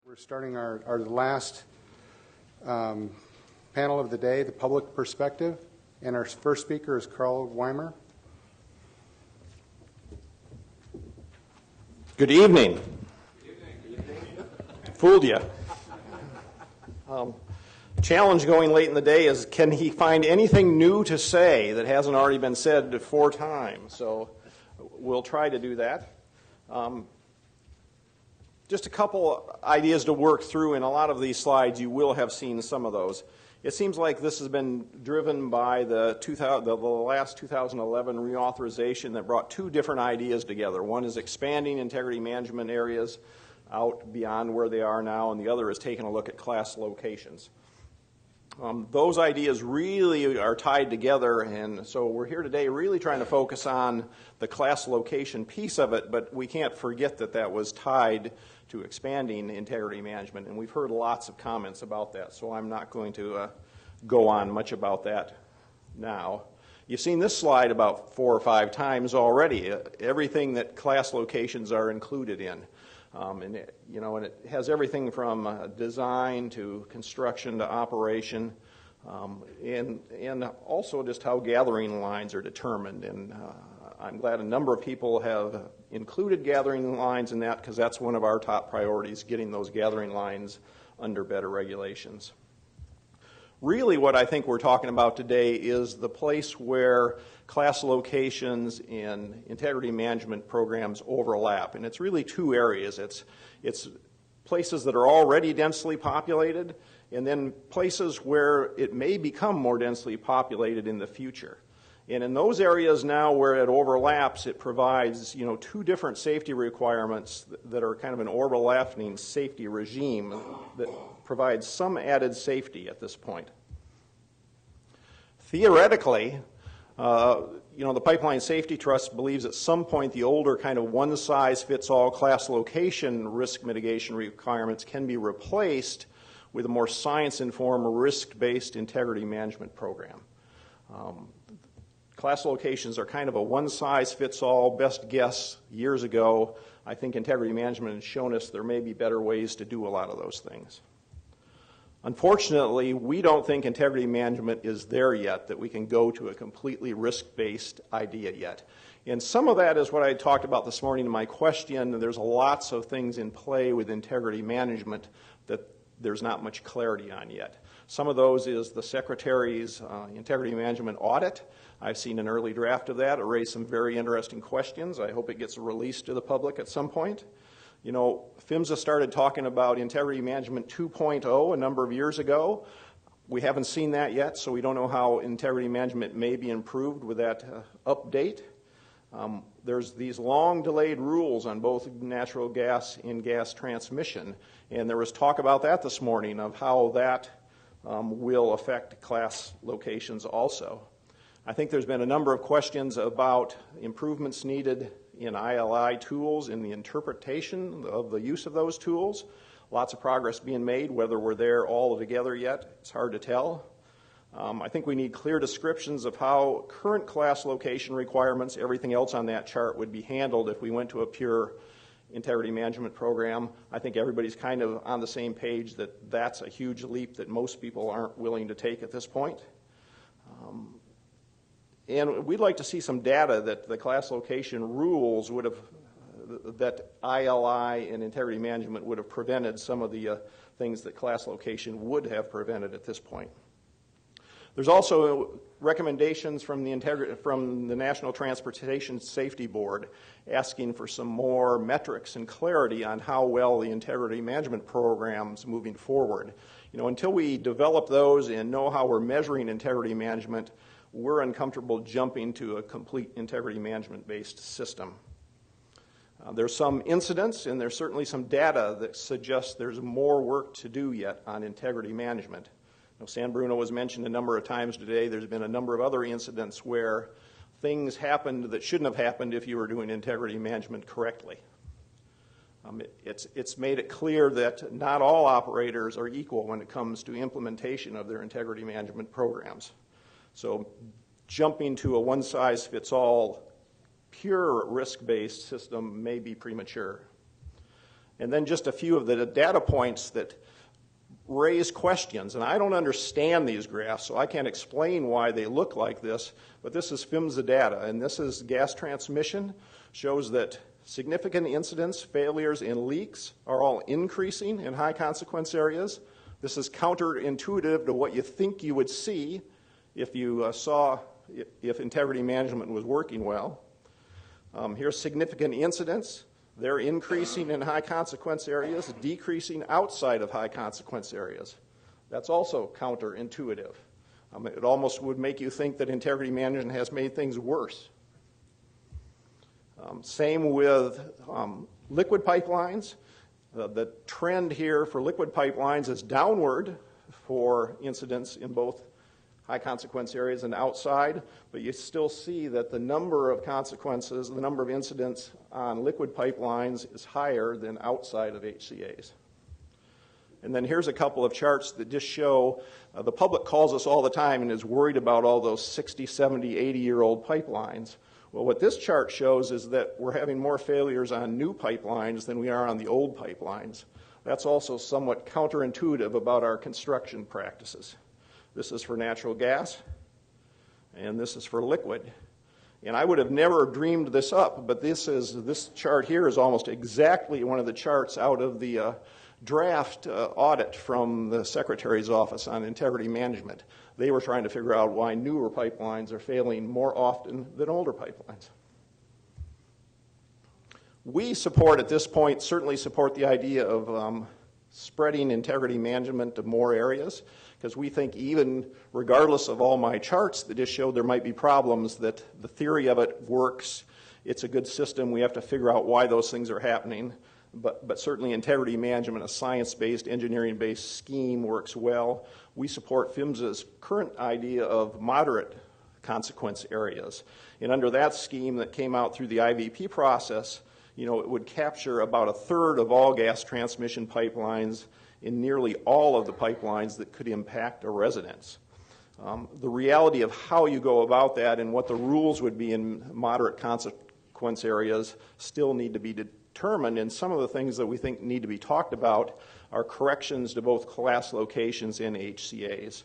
We're starting our last panel of the day, the public perspective, and our first speaker is Carl Weimer. Good evening. Fooled you. Challenge going late in the day is, can he find anything new to say that hasn't already been said 4 times? So we'll try to do that. Just a couple ideas to work through. In a lot of these slides, you will have seen some of those. It seems like this has been driven by the last 2011 reauthorization that brought 2 different ideas together. One is expanding integrity management areas out beyond where they are now, and the other is taking a look at class locations. Those ideas really are tied together, and so we're here today really trying to focus on the class location piece of it, but we can't forget that that was tied to expanding integrity management, and we've heard lots of comments about that, so I'm not going to go on much about that now. You've seen this slide about 4 or 5 times already, everything that class locations are included in. And it has everything from design to construction to operation, and also just how gathering lines are determined. And I'm glad a number of people have included gathering lines in that, because that's one of our top priorities, getting those gathering lines under better regulations. Really what I think we're talking about today is the place where class locations and integrity management programs overlap. And it's really 2 areas. It's places that are already densely populated, and then places where it may become more densely populated in the future. And in those areas now where it overlaps, it provides 2 different safety requirements that are kind of an overlapping safety regime that provides some added safety at this point. Theoretically, the Pipeline Safety Trust believes at some point the older kind of one-size-fits-all class location risk mitigation requirements can be replaced with a more science-informed, risk-based integrity management program. Class locations are kind of a one-size-fits-all best guess years ago. I think integrity management has shown us there may be better ways to do a lot of those things. Unfortunately, we don't think integrity management is there yet, that we can go to a completely risk-based idea yet. And some of that is what I talked about this morning in my question. There's lots of things in play with integrity management that there's not much clarity on yet. Some of those is the Secretary's integrity management audit. I've seen an early draft of that. It raised some very interesting questions. I hope it gets released to the public at some point. PHMSA started talking about integrity management 2.0 a number of years ago. We haven't seen that yet, so we don't know how integrity management may be improved with that update. There's these long delayed rules on both natural gas and gas transmission, and there was talk about that this morning of how that will affect class locations also. I think there's been a number of questions about improvements needed in ILI tools, in the interpretation of the use of those tools. Lots of progress being made. Whether we're there all together yet, it's hard to tell. I think we need clear descriptions of how current class location requirements, everything else on that chart, would be handled if we went to a pure integrity management program. I think everybody's kind of on the same page that that's a huge leap that most people aren't willing to take at this point. And we'd like to see some data that the class location rules would have, that ILI and integrity management would have prevented some of the things that class location would have prevented at this point. There's also recommendations from the National Transportation Safety Board asking for some more metrics and clarity on how well the integrity management program's moving forward. Until we develop those and know how we're measuring integrity management, we're uncomfortable jumping to a complete integrity management-based system. There's some incidents, and there's certainly some data that suggests there's more work to do yet on integrity management. San Bruno was mentioned a number of times today. There's been a number of other incidents where things happened that shouldn't have happened if you were doing integrity management correctly. It's made it clear that not all operators are equal when it comes to implementation of their integrity management programs. So jumping to a one-size-fits-all pure risk-based system may be premature. And then just a few of the data points that raise questions. And I don't understand these graphs, so I can't explain why they look like this, but this is PHMSA data, and this is gas transmission, shows that significant incidents, failures, and leaks are all increasing in high consequence areas. This is counterintuitive to what you think you would see if you saw if integrity management was working well. Here's significant incidents. They're increasing in high consequence areas, decreasing outside of high consequence areas. That's also counterintuitive. It almost would make you think that integrity management has made things worse. Same with liquid pipelines. The trend here for liquid pipelines is downward for incidents in both high consequence areas and outside, but you still see that the number of consequences, the number of incidents on liquid pipelines is higher than outside of HCAs. And then here's a couple of charts that just show the public calls us all the time and is worried about all those 60, 70, 80-year-old pipelines. Well, what this chart shows is that we're having more failures on new pipelines than we are on the old pipelines. That's also somewhat counterintuitive about our construction practices. This is for natural gas, and this is for liquid. And I would have never dreamed this up, but this chart here is almost exactly one of the charts out of the draft audit from the Secretary's Office on Integrity Management. They were trying to figure out why newer pipelines are failing more often than older pipelines. We support, at this point, certainly support the idea of spreading integrity management to more areas, because we think even regardless of all my charts that just showed there might be problems, that the theory of it works. It's a good system. We have to figure out why those things are happening. But certainly integrity management, a science-based, engineering-based scheme works well. We support PHMSA's current idea of moderate consequence areas. And under that scheme that came out through the IVP process, it would capture about a third of all gas transmission pipelines in nearly all of the pipelines that could impact a residence. The reality of how you go about that and what the rules would be in moderate consequence areas still need to be determined, and some of the things that we think need to be talked about are corrections to both class locations and HCAs.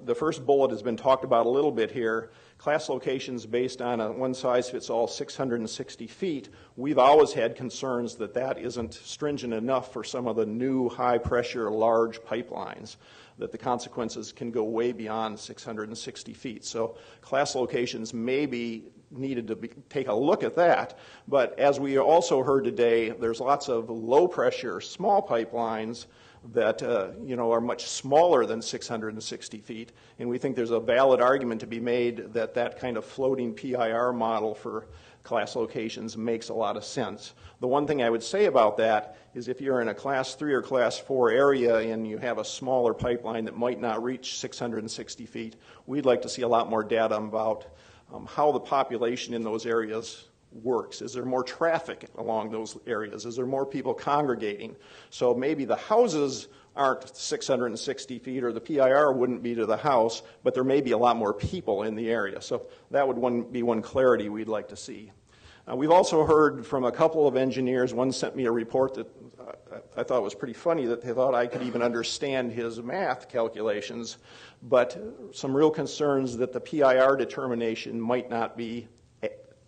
The first bullet has been talked about a little bit here. Class locations based on a one-size-fits-all 660 feet. We've always had concerns that that isn't stringent enough for some of the new high-pressure, large pipelines, that the consequences can go way beyond 660 feet. So class locations may be needed to take a look at that. But as we also heard today, there's lots of low-pressure, small pipelines that are much smaller than 660 feet, and we think there's a valid argument to be made that that kind of floating PIR model for class locations makes a lot of sense. The one thing I would say about that is if you're in a class 3 or class 4 area and you have a smaller pipeline that might not reach 660 feet, we'd like to see a lot more data about how the population in those areas works. Is there more traffic along those areas? Is there more people congregating? So maybe the houses aren't 660 feet or the PIR wouldn't be to the house, but there may be a lot more people in the area. So that would be one clarity we'd like to see. We've also heard from a couple of engineers. One sent me a report that I thought was pretty funny, that they thought I could even understand his math calculations, but some real concerns that the PIR determination might not be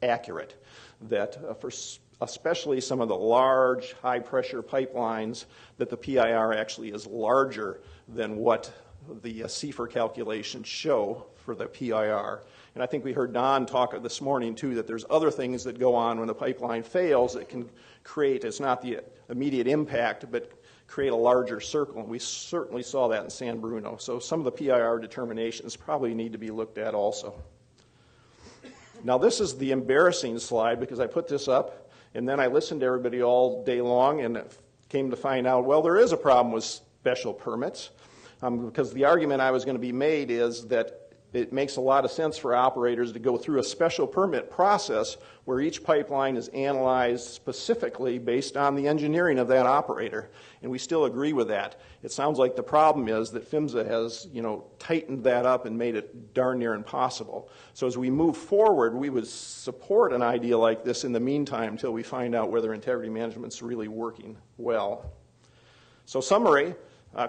accurate, that for especially some of the large high-pressure pipelines, that the PIR actually is larger than what the CFR calculations show for the PIR. And I think we heard Don talk this morning, too, that there's other things that go on when a pipeline fails that can create, it's not the immediate impact, but create a larger circle. And we certainly saw that in San Bruno. So some of the PIR determinations probably need to be looked at also. Now, this is the embarrassing slide, because I put this up, and then I listened to everybody all day long, and came to find out, well, there is a problem with special permits, because the argument I was going to be made is that it makes a lot of sense for operators to go through a special permit process where each pipeline is analyzed specifically based on the engineering of that operator. And we still agree with that. It sounds like the problem is that PHMSA has, tightened that up and made it darn near impossible. So as we move forward, we would support an idea like this in the meantime until we find out whether integrity management's really working well. So summary.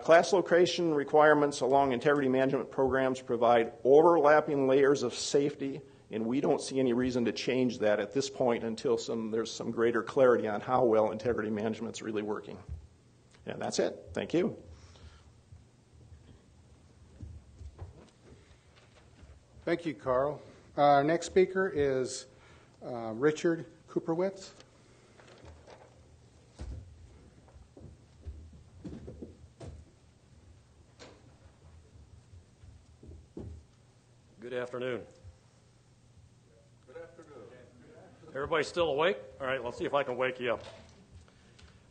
Class location requirements along integrity management programs provide overlapping layers of safety, and we don't see any reason to change that at this point until there's some greater clarity on how well integrity management's really working. And that's it. Thank you. Thank you, Carl. Our next speaker is Richard Cooperwitz. Good afternoon. Good afternoon. Everybody still awake? All right, let's see if I can wake you up.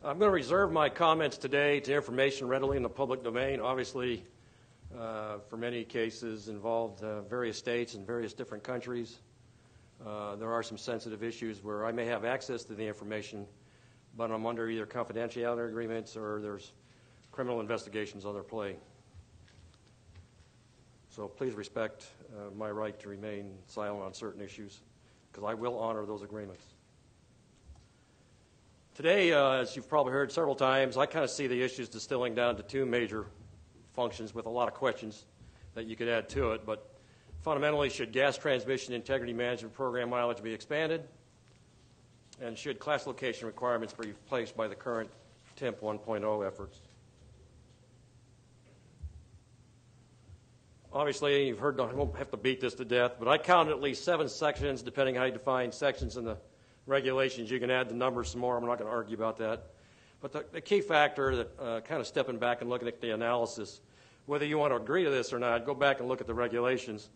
I'm going to reserve my comments today to information readily in the public domain. Obviously, for many cases involved various states and various different countries. There are some sensitive issues where I may have access to the information, but I'm under either confidentiality agreements or there's criminal investigations on their play. So please respect my right to remain silent on certain issues, because I will honor those agreements. Today, as you've probably heard several times, I kind of see the issues distilling down to two major functions with a lot of questions that you could add to it. But fundamentally, should gas transmission integrity management program mileage be expanded? And should class location requirements be replaced by the current TIMP 1.0 efforts? Obviously, you've heard, I won't have to beat this to death, but I counted at least 7 sections, depending how you define sections in the regulations. You can add the numbers some more. I'm not going to argue about that. But the key factor that kind of stepping back and looking at the analysis, whether you want to agree to this or not, go back and look at the regulations.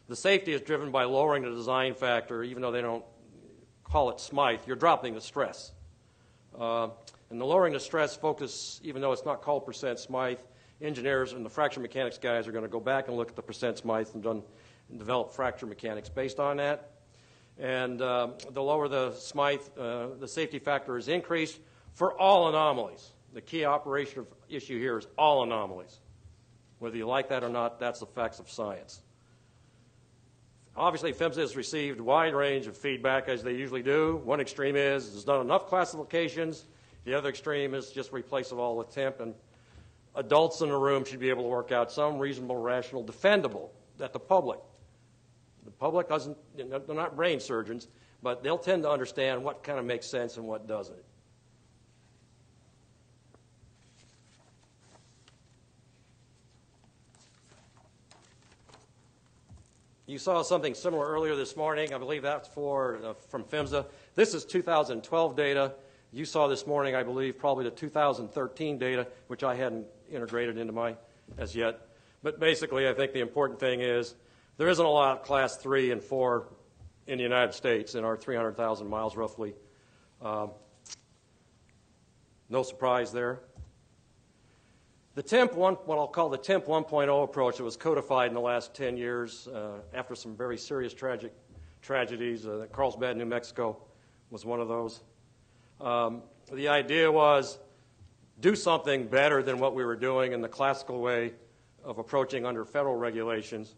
The safety is driven by lowering the design factor, even though they don't call it Smythe. You're dropping the stress. And the lowering the stress focus, even though it's not called percent Smythe, engineers and the fracture mechanics guys are going to go back and look at the percent Smythe and develop fracture mechanics based on that. And the lower the Smythe, the safety factor is increased for all anomalies. The key operational issue here is all anomalies. Whether you like that or not, that's the facts of science. Obviously, PHMSA has received a wide range of feedback, as they usually do. One extreme is there's not enough classifications. The other extreme is just replace it all with TIMP. And adults in the room should be able to work out some reasonable, rational, defendable that the public doesn't, they're not brain surgeons, but they'll tend to understand what kind of makes sense and what doesn't. You saw something similar earlier this morning. I believe that's from PHMSA. This is 2012 data. You saw this morning, I believe, probably the 2013 data, which I hadn't integrated into my as yet. But basically, I think the important thing is there isn't a lot of Class 3 and 4 in the United States in our 300,000 miles roughly. No surprise there. The TIMP, what I'll call the TIMP 1.0 approach that was codified in the last 10 years after some very serious tragedies. Carlsbad, New Mexico was one of those. The idea was do something better than what we were doing in the classical way of approaching under federal regulations.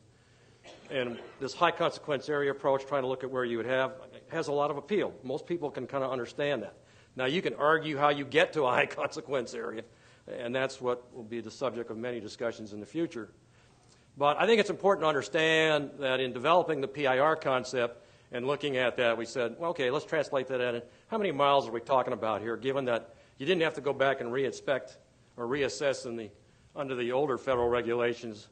And this high consequence area approach, trying to look at where you would have, has a lot of appeal. Most people can kind of understand that. Now, you can argue how you get to a high consequence area, and that's what will be the subject of many discussions in the future. But I think it's important to understand that in developing the PIR concept and looking at that, we said, well, okay, let's translate that in. How many miles are we talking about here, given that you didn't have to go back and re-inspect or reassess under the older federal regulations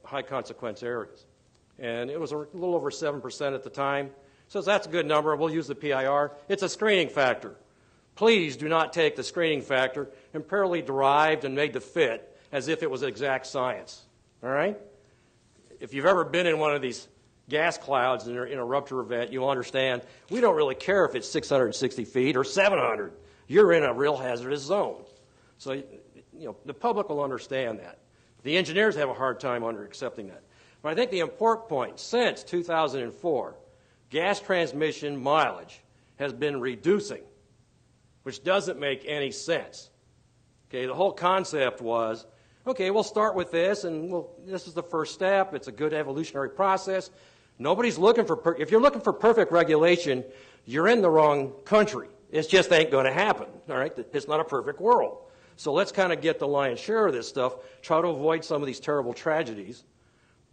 high consequence areas? And it was a little over 7% at the time. So that's a good number. We'll use the PIR. It's a screening factor. Please do not take the screening factor empirically derived and made to fit as if it was exact science. All right? If you've ever been in one of these gas clouds in a rupture event, you'll understand we don't really care if it's 660 feet or 700. You're in a real hazardous zone. So, the public will understand that. The engineers have a hard time accepting that. But I think the important point, since 2004, gas transmission mileage has been reducing, which doesn't make any sense. Okay, the whole concept was, okay, we'll start with this, and this is the first step. It's a good evolutionary process. Nobody's looking for, if you're looking for perfect regulation, you're in the wrong country. It just ain't going to happen, all right? It's not a perfect world. So let's kind of get the lion's share of this stuff, try to avoid some of these terrible tragedies,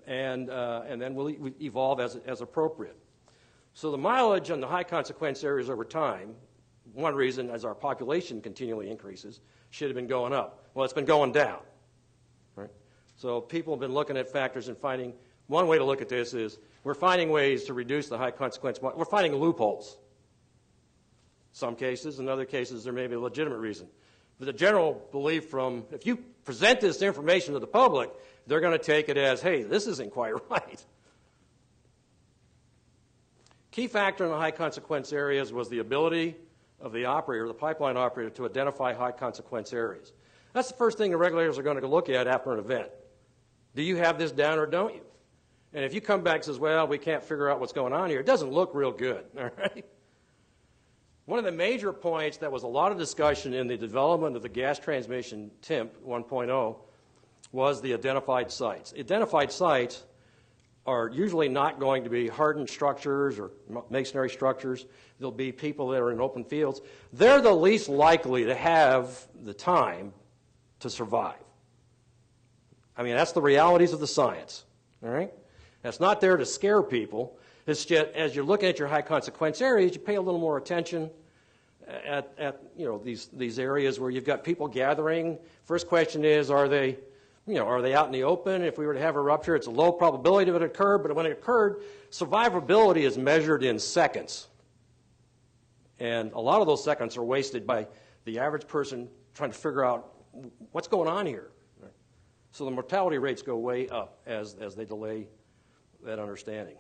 and then we'll evolve as appropriate. So the mileage on the high consequence areas over time, one reason as our population continually increases, should have been going up. Well, it's been going down. Right? So people have been looking at factors and finding, one way to look at this is we're finding ways to reduce the high consequence. We're finding loopholes. Some cases, in other cases, there may be a legitimate reason. But the general belief from, if you present this information to the public, they're going to take it as, hey, this isn't quite right. Key factor in the high consequence areas was the ability of the operator, the pipeline operator, to identify high consequence areas. That's the first thing the regulators are going to look at after an event. Do you have this down or don't you? And if you come back and says, well, we can't figure out what's going on here, it doesn't look real good, all right? One of the major points that was a lot of discussion in the development of the gas transmission TIMP 1.0 was the identified sites. Identified sites are usually not going to be hardened structures or masonry structures. There'll be people that are in open fields. They're the least likely to have the time to survive. I mean, that's the realities of the science, all right? That's not there to scare people. It's just, as you're looking at your high consequence areas, you pay a little more attention at these areas where you've got people gathering. First question is, are they out in the open? If we were to have a rupture, it's a low probability of it occur, but when it occurred, survivability is measured in seconds. And a lot of those seconds are wasted by the average person trying to figure out what's going on here. So the mortality rates go way up as they delay that understanding.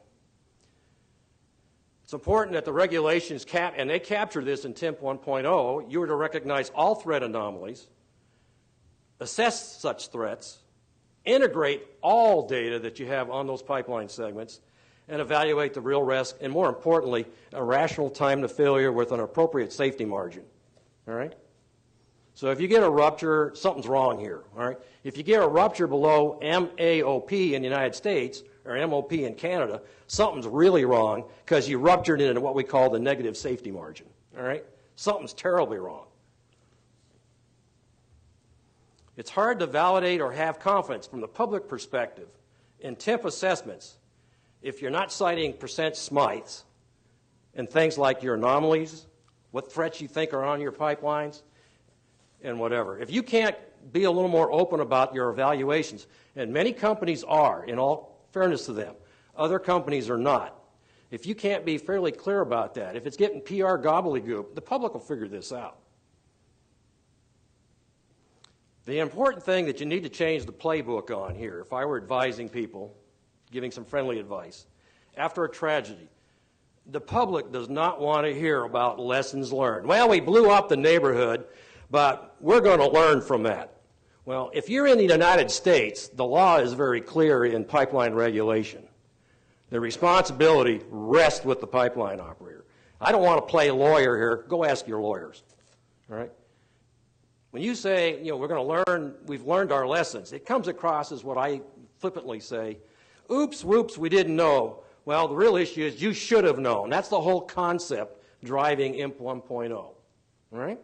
It's important that the regulations and they capture this in TIMP 1.0, you were to recognize all threat anomalies, assess such threats, integrate all data that you have on those pipeline segments, and evaluate the real risk, and more importantly, a rational time to failure with an appropriate safety margin. All right? So if you get a rupture, something's wrong here. All right? If you get a rupture below MAOP in the United States or MOP in Canada, something's really wrong because you ruptured into what we call the negative safety margin. All right? Something's terribly wrong. It's hard to validate or have confidence from the public perspective in TIMP assessments if you're not citing percent Smythes and things like your anomalies, what threats you think are on your pipelines, and whatever. If you can't be a little more open about your evaluations, and many companies are, in all fairness to them, other companies are not. If you can't be fairly clear about that, if it's getting PR gobbledygook, the public will figure this out. The important thing that you need to change the playbook on here, if I were advising people, giving some friendly advice, after a tragedy, the public does not want to hear about lessons learned. Well, we blew up the neighborhood, but we're going to learn from that. Well, if you're in the United States, the law is very clear in pipeline regulation. The responsibility rests with the pipeline operator. I don't want to play lawyer here. Go ask your lawyers. All right? When you say, we're going to learn, we've learned our lessons, it comes across as what I flippantly say, oops, whoops, we didn't know. Well, the real issue is you should have known. That's the whole concept driving IMP 1.0. All right?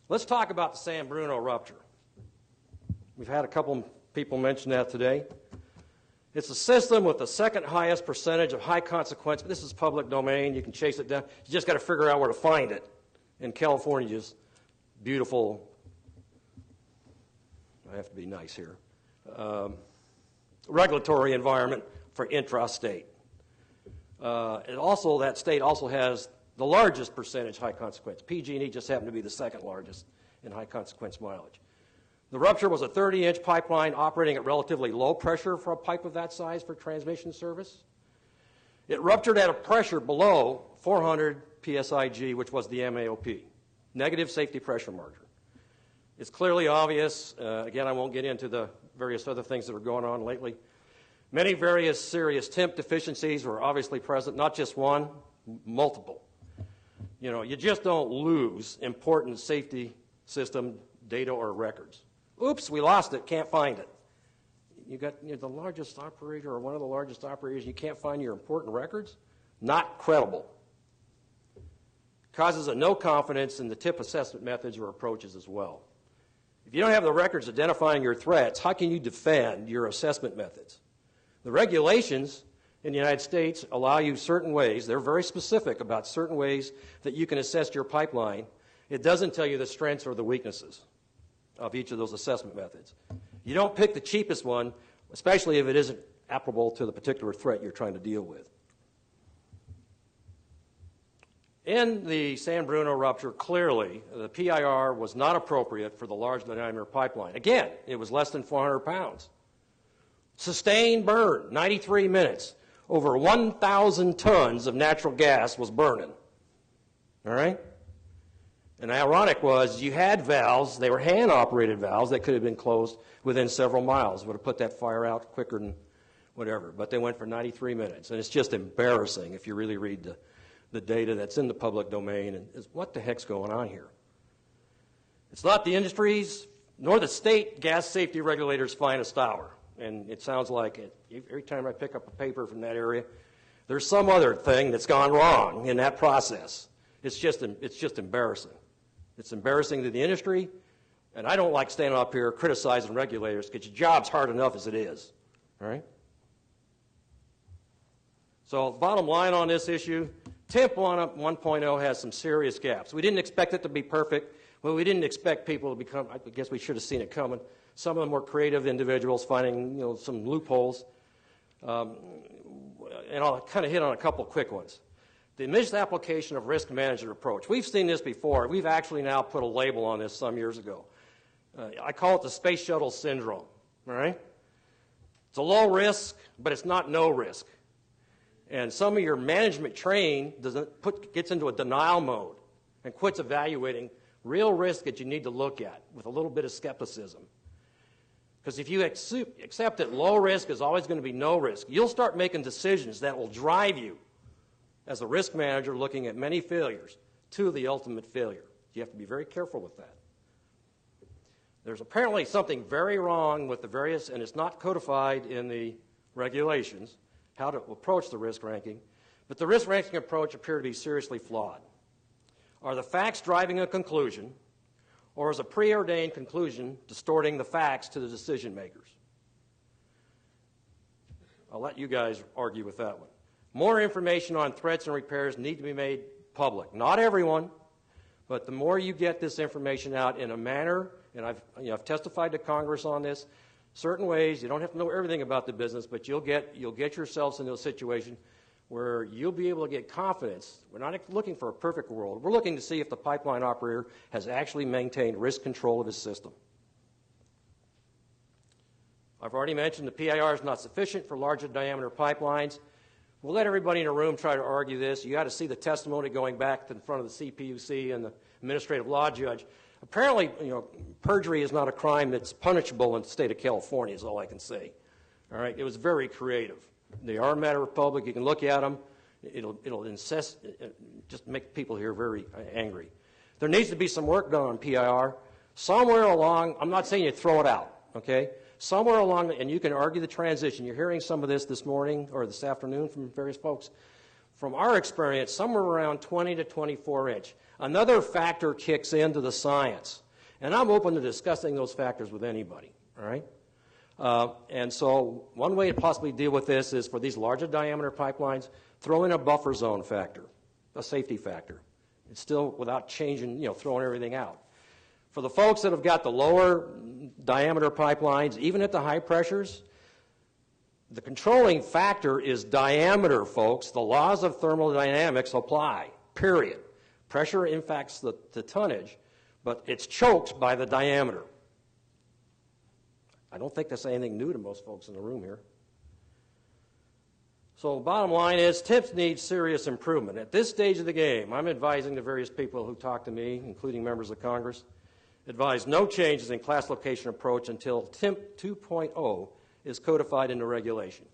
Let's talk about the San Bruno rupture. We've had a couple people mention that today. It's a system with the second highest percentage of high consequence. This is public domain. You can chase it down. You just got to figure out where to find it. In California's beautiful, I have to be nice here, regulatory environment for intrastate. And also, that state also has the largest percentage high consequence. PG&E just happened to be the second largest in high consequence mileage. The rupture was a 30-inch pipeline operating at relatively low pressure for a pipe of that size for transmission service. It ruptured at a pressure below 400 psig, which was the MAOP, negative safety pressure margin. It's clearly obvious. Again, I won't get into the various other things that are going on lately. Many various serious TIMP deficiencies were obviously present, not just one, multiple. You know, you just don't lose important safety system data or records. Oops, we lost it, can't find it. You're the largest operator or one of the largest operators, you can't find your important records? Not credible. Causes a no confidence in the TIP assessment methods or approaches as well. If you don't have the records identifying your threats, how can you defend your assessment methods? The regulations in the United States allow you certain ways. They're very specific about certain ways that you can assess your pipeline. It doesn't tell you the strengths or the weaknesses of each of those assessment methods. You don't pick the cheapest one, especially if it isn't applicable to the particular threat you're trying to deal with. In the San Bruno rupture, clearly, the PIR was not appropriate for the large diameter pipeline. Again, it was less than 400 pounds. Sustained burn, 93 minutes. Over 1,000 tons of natural gas was burning. All right? And ironic was you had valves, they were hand-operated valves that could have been closed within several miles. Would have put that fire out quicker than whatever. But they went for 93 minutes. And it's just embarrassing if you really read the data that's in the public domain and is what the heck's going on here. It's not the industry's nor the state gas safety regulators' finest hour. And it sounds like it, every time I pick up a paper from that area, there's some other thing that's gone wrong in that process. It's just embarrassing. It's embarrassing to the industry, and I don't like standing up here criticizing regulators because your job's hard enough as it is. All right? So bottom line on this issue, TIMP 1.0 has some serious gaps. We didn't expect it to be perfect. Well, we didn't expect people to become, I guess we should have seen it coming. Some of them were creative individuals finding, some loopholes. And I'll kind of hit on a couple quick ones. The misapplication of risk management approach. We've seen this before. We've actually now put a label on this some years ago. I call it the space shuttle syndrome. All right? It's a low risk, but it's not no risk. And some of your management training gets into a denial mode and quits evaluating real risk that you need to look at with a little bit of skepticism. Because if you accept that low risk is always going to be no risk, you'll start making decisions that will drive you as a risk manager looking at many failures to the ultimate failure. You have to be very careful with that. There's apparently something very wrong with the various, and it's not codified in the regulations, how to approach the risk ranking, but the risk ranking approach appears to be seriously flawed. Are the facts driving a conclusion, or is a preordained conclusion distorting the facts to the decision makers? I'll let you guys argue with that one. More information on threats and repairs need to be made public. Not everyone, but the more you get this information out in a manner, and I've testified to Congress on this, certain ways, you don't have to know everything about the business, but you'll get yourselves into a situation where you'll be able to get confidence. We're not looking for a perfect world. We're looking to see if the pipeline operator has actually maintained risk control of his system. I've already mentioned the PIR is not sufficient for larger diameter pipelines. We'll let everybody in the room try to argue this. You got to see the testimony going back in front of the CPUC and the administrative law judge. Apparently, perjury is not a crime that's punishable in the state of California, is all I can say. All right, it was very creative. They are a matter of public. You can look at them. It'll incest, just make people here very angry. There needs to be some work done on PIR. Somewhere along, I'm not saying you throw it out, okay? Somewhere along, and you can argue the transition. You're hearing some of this morning or this afternoon from various folks. From our experience, somewhere around 20 to 24 inch. Another factor kicks into the science. And I'm open to discussing those factors with anybody, all right? And so one way to possibly deal with this is for these larger diameter pipelines, throw in a buffer zone factor, a safety factor. It's still without changing, throwing everything out. For the folks that have got the lower diameter pipelines, even at the high pressures, the controlling factor is diameter, folks. The laws of thermodynamics apply, period. Pressure impacts the tonnage, but it's choked by the diameter. I don't think that's anything new to most folks in the room here. So bottom line is, TIPS needs serious improvement. At this stage of the game, I'm advising the various people who talk to me, including members of Congress, advised no changes in class location approach until TIMP 2.0 is codified into regulation.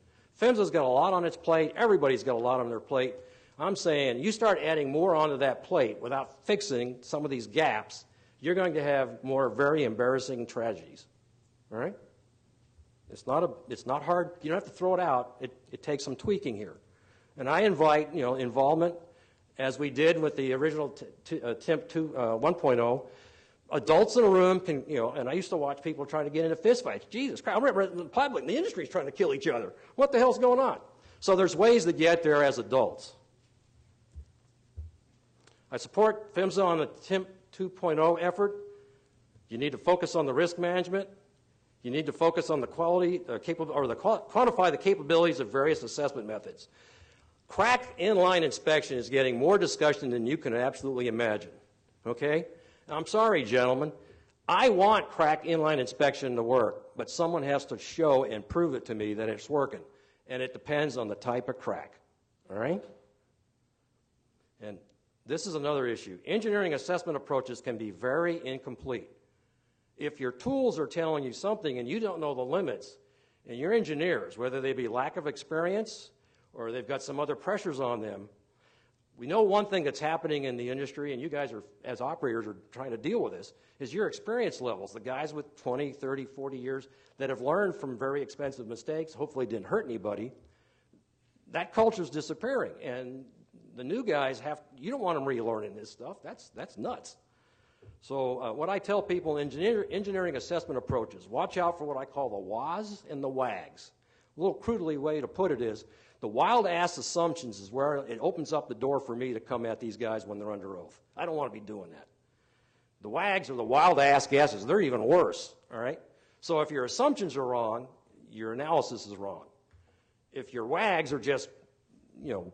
PHMSA's got a lot on its plate. Everybody's got a lot on their plate. I'm saying you start adding more onto that plate without fixing some of these gaps, you're going to have more very embarrassing tragedies. All right? It's not hard. You don't have to throw it out. It takes some tweaking here. And I invite, involvement, as we did with the original TIMP 1.0. Adults in a room can, and I used to watch people trying to get into fistfights. Jesus Christ, I'm representing the public, and the industry is trying to kill each other. What the hell's going on? So there's ways to get there as adults. I support PHMSA on the TIMP 2.0 effort. You need to focus on the risk management. You need to focus on the quality, quantify the capabilities of various assessment methods. Crack inline inspection is getting more discussion than you can absolutely imagine. Okay? I'm sorry, gentlemen. I want crack inline inspection to work, but someone has to show and prove it to me that it's working. And it depends on the type of crack. All right? And this is another issue. Engineering assessment approaches can be very incomplete. If your tools are telling you something and you don't know the limits, and your engineers, whether they be lack of experience or they've got some other pressures on them, we know one thing that's happening in the industry, and you guys are, as operators, are trying to deal with this, is your experience levels. The guys with 20, 30, 40 years that have learned from very expensive mistakes, hopefully didn't hurt anybody, that culture's disappearing. And the new guys you don't want them relearning this stuff. That's nuts. So what I tell people in engineering assessment approaches, watch out for what I call the WAS and the WAGs. A little crudely way to put it is, the wild-ass assumptions is where it opens up the door for me to come at these guys when they're under oath. I don't want to be doing that. The WAGs are the wild-ass guesses. They're even worse, all right? So if your assumptions are wrong, your analysis is wrong. If your WAGs are just,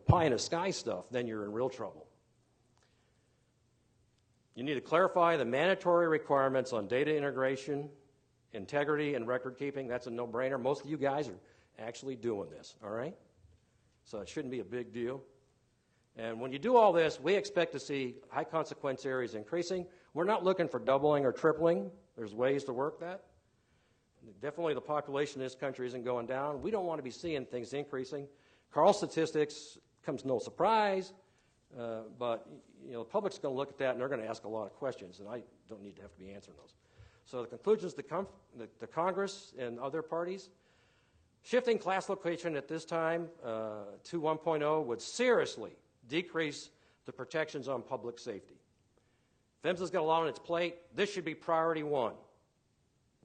pie-in-the-sky stuff, then you're in real trouble. You need to clarify the mandatory requirements on data integration, integrity, and record keeping. That's a no-brainer. Most of you guys are actually doing this, all right? So it shouldn't be a big deal. And when you do all this, we expect to see high consequence areas increasing. We're not looking for doubling or tripling. There's ways to work that. Definitely the population in this country isn't going down. We don't want to be seeing things increasing. Carl's statistics comes no surprise, but the public's going to look at that and they're going to ask a lot of questions, and I don't need to have to be answering those. So the conclusions to Congress and other parties, shifting class location at this time to 1.0 would seriously decrease the protections on public safety. PHMSA's got a lot on its plate. This should be priority one.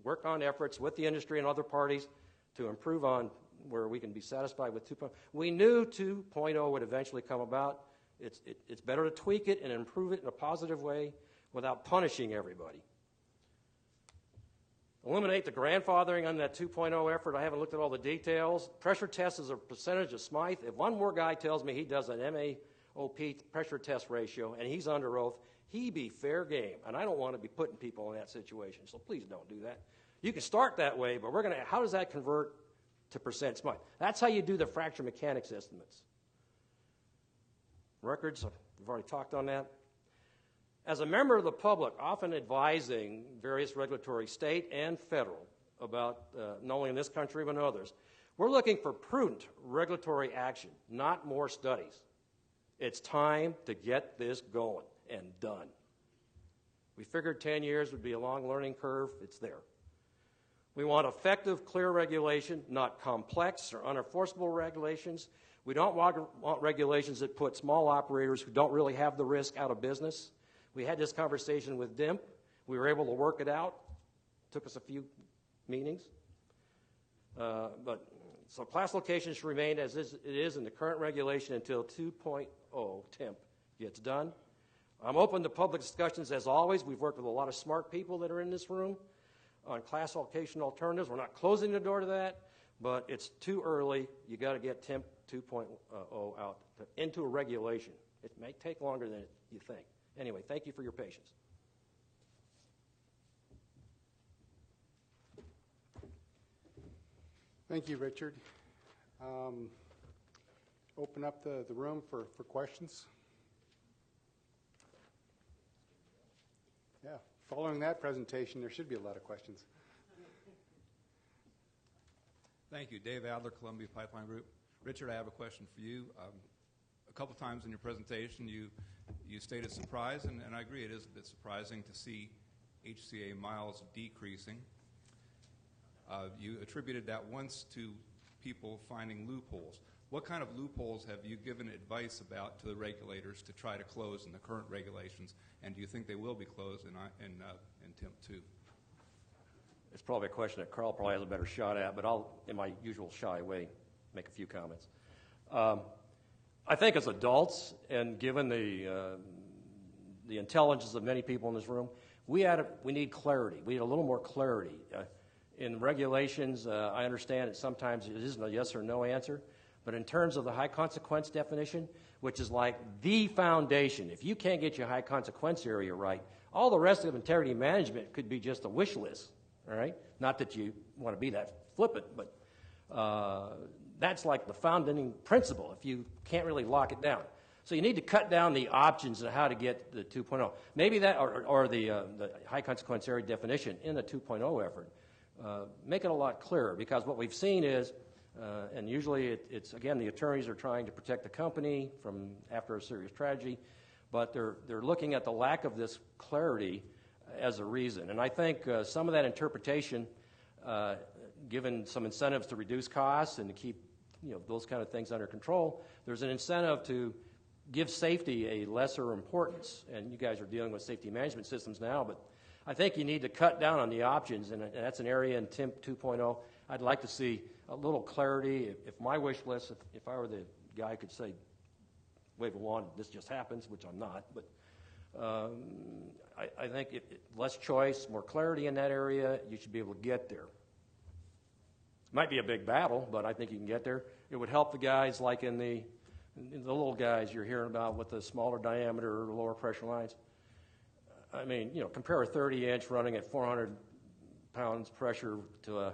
Work on efforts with the industry and other parties to improve on where we can be satisfied with 2.0. We knew 2.0 would eventually come about. It's better to tweak it and improve it in a positive way without punishing everybody. Eliminate the grandfathering on that 2.0 effort. I haven't looked at all the details. Pressure test is a percentage of Smythe. If one more guy tells me he does an MAOP pressure test ratio and he's under oath, he be fair game. And I don't want to be putting people in that situation, so please don't do that. You can start that way, but how does that convert to percent Smythe? That's how you do the fracture mechanics estimates. Records, we've already talked on that. As a member of the public, often advising various regulatory state and federal about, not only in this country but in others, we're looking for prudent regulatory action, not more studies. It's time to get this going and done. We figured 10 years would be a long learning curve. It's there. We want effective, clear regulation, not complex or unenforceable regulations. We don't want regulations that put small operators who don't really have the risk out of business. We had this conversation with TIMP. We were able to work it out. Took us a few meetings. So class locations should remain as it is in the current regulation until 2.0 TIMP gets done. I'm open to public discussions as always. We've worked with a lot of smart people that are in this room on class location alternatives. We're not closing the door to that, but it's too early. You got to get TIMP 2.0 out into a regulation. It may take longer than you think. Anyway, thank you for your patience. Thank you, Richard. Open up the room for questions. Yeah, Following that presentation, there should be a lot of questions. Thank you. Dave Adler, Columbia Pipeline Group. Richard, I have a question for you. A couple times in your presentation, you stated surprise, and I agree it is a bit surprising to see HCA miles decreasing. You attributed that once to people finding loopholes. What kind of loopholes have you given advice about to the regulators to try to close in the current regulations, and do you think they will be closed in TIMP 2? It's probably a question that Carl probably has a better shot at, but I'll, in my usual shy way, make a few comments. I think as adults, and given the intelligence of many people in this room, we need clarity. We need a little more clarity. In regulations, I understand that sometimes it isn't a yes or no answer, but in terms of the high consequence definition, which is like the foundation, if you can't get your high consequence area right, all the rest of integrity management could be just a wish list, all right? Not that you want to be that flippant, but that's like the founding principle if you can't really lock it down. So you need to cut down the options on how to get the 2.0. Maybe that, or the high consequence area definition in the 2.0 effort. Make it a lot clearer, because what we've seen is, and usually it's again, the attorneys are trying to protect the company from after a serious tragedy, but they're looking at the lack of this clarity as a reason. And I think some of that interpretation, given some incentives to reduce costs and to keep those kind of things under control, there's an incentive to give safety a lesser importance. And you guys are dealing with safety management systems now, but I think you need to cut down on the options, and that's an area in TIMP 2.0. I'd like to see a little clarity. If my wish list, if I were the guy, could say, wave a wand, this just happens, which I'm not, but I think less choice, more clarity in that area, you should be able to get there. Might be a big battle, but I think you can get there. It would help the guys like in the little guys you're hearing about with the smaller diameter or lower pressure lines. I mean, compare a 30-inch running at 400 pounds pressure to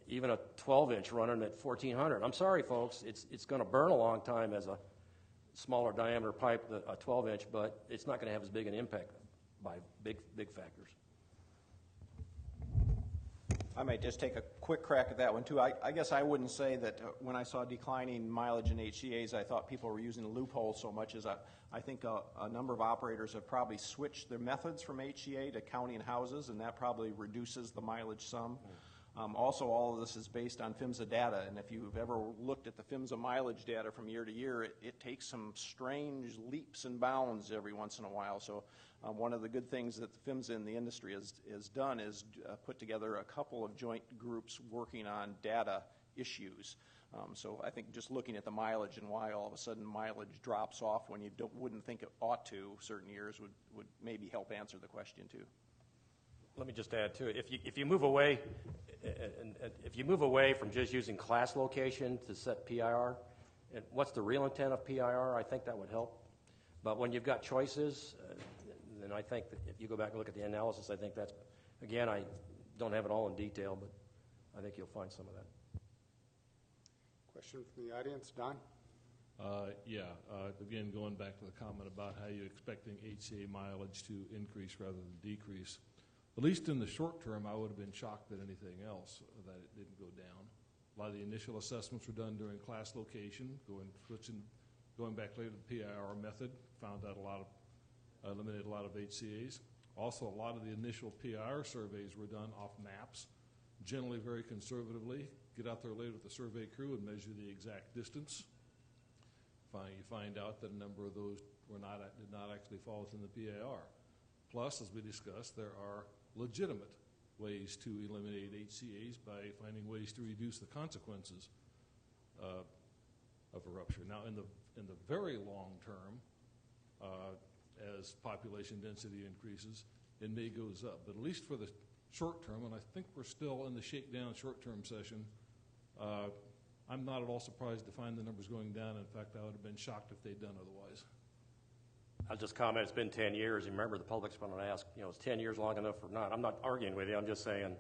even a 12-inch running at 1,400. I'm sorry, folks, it's going to burn a long time as a smaller diameter pipe, a 12-inch, but it's not going to have as big an impact by big factors. I might just take a quick crack at that one, too. I guess I wouldn't say that when I saw declining mileage in HCAs, I thought people were using loopholes so much as I think a number of operators have probably switched their methods from HCA to counting houses, and that probably reduces the mileage some. Also, all of this is based on PHMSA data, and if you've ever looked at the PHMSA mileage data from year to year, it takes some strange leaps and bounds every once in a while. So one of the good things that the PHMSA in the industry has done is put together a couple of joint groups working on data issues. So I think just looking at the mileage and why all of a sudden mileage drops off when you wouldn't think it ought to certain years would maybe help answer the question, too. Let me just add to it. If you move away, from just using class location to set PIR, and what's the real intent of PIR? I think that would help. But when you've got choices, then I think that if you go back and look at the analysis, I think that's, again, I don't have it all in detail, but I think you'll find some of that. Question from the audience, Don? Again, going back to the comment about how you're expecting HCA mileage to increase rather than decrease. At least in the short term, I would have been shocked at anything else that it didn't go down. A lot of the initial assessments were done during class location, going back later to the PIR method, eliminated a lot of HCAs. Also, a lot of the initial PIR surveys were done off maps, generally very conservatively. Get out there later with the survey crew and measure the exact distance. You find out that a number of those did not actually fall within the PIR. Plus, as we discussed, there are legitimate ways to eliminate HCAs by finding ways to reduce the consequences of a rupture. Now, in the very long term, as population density increases, it may goes up. But at least for the short term, and I think we're still in the shakedown short-term session, I'm not at all surprised to find the numbers going down. In fact, I would have been shocked if they'd done otherwise. I'll just comment, it's been 10 years. And remember, the public's going to ask, is 10 years long enough or not? I'm not arguing with you. I'm just saying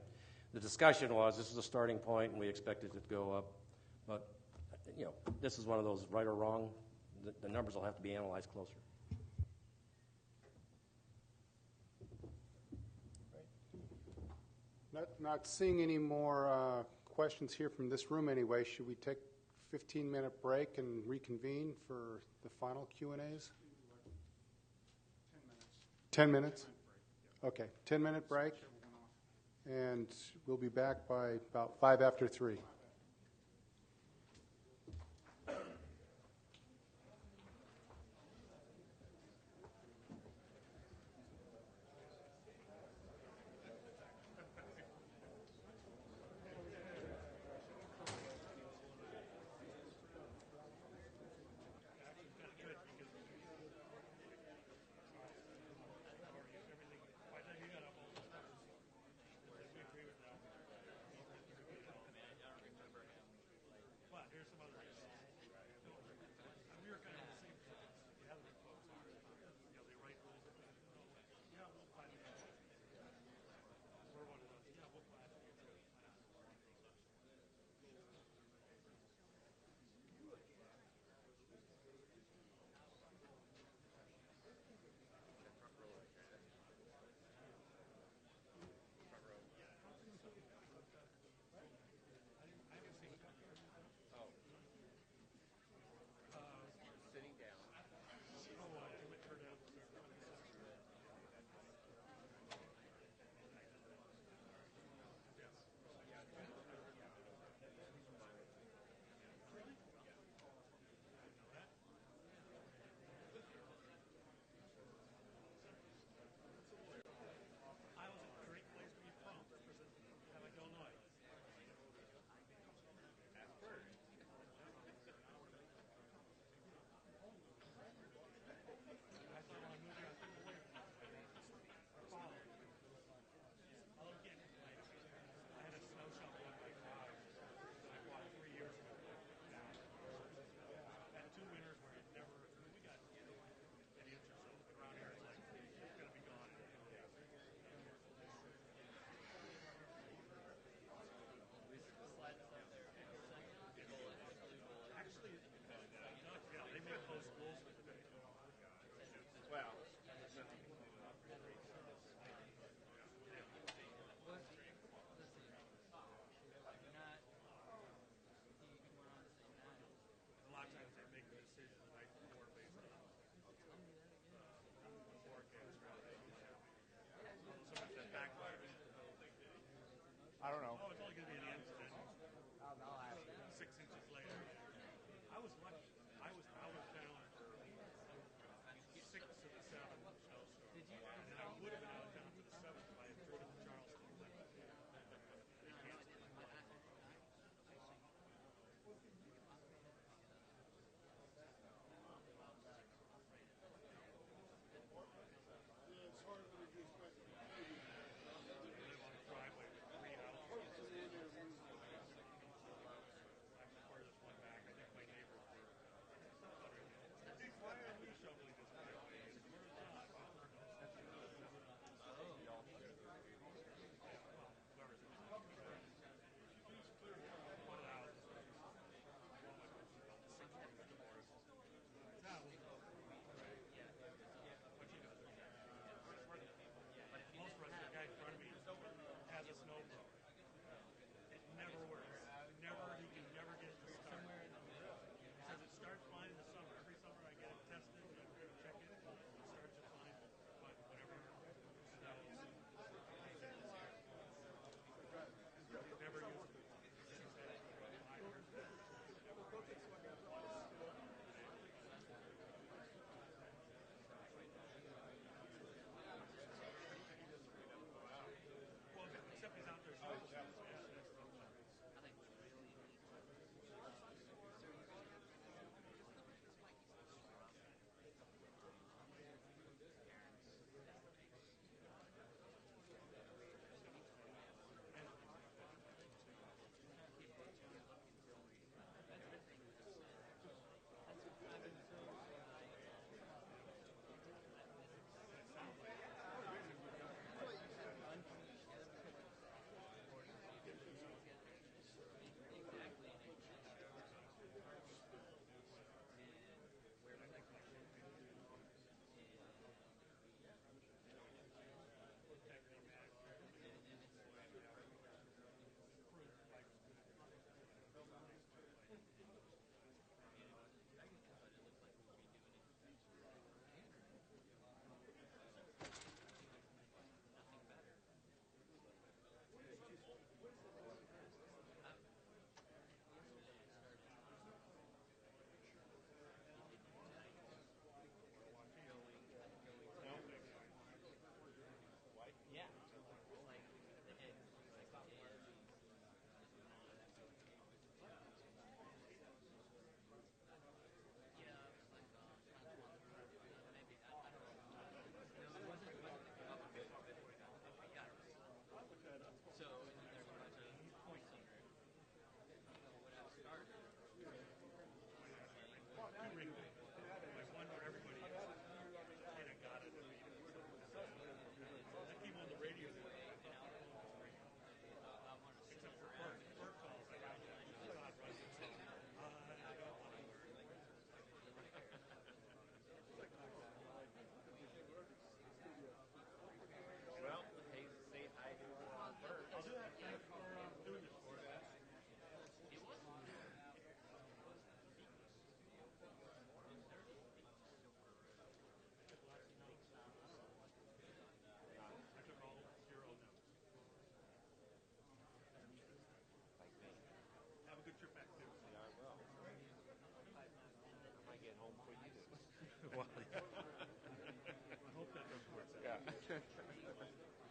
the discussion was this is a starting point, and we expected it to go up. But, this is one of those right or wrong. The numbers will have to be analyzed closer. Not seeing any more questions here from this room anyway. Should we take a 15-minute break and reconvene for the final Q&As? 10 minutes? Okay, 10-minute break. And we'll be back by about 5 after 3.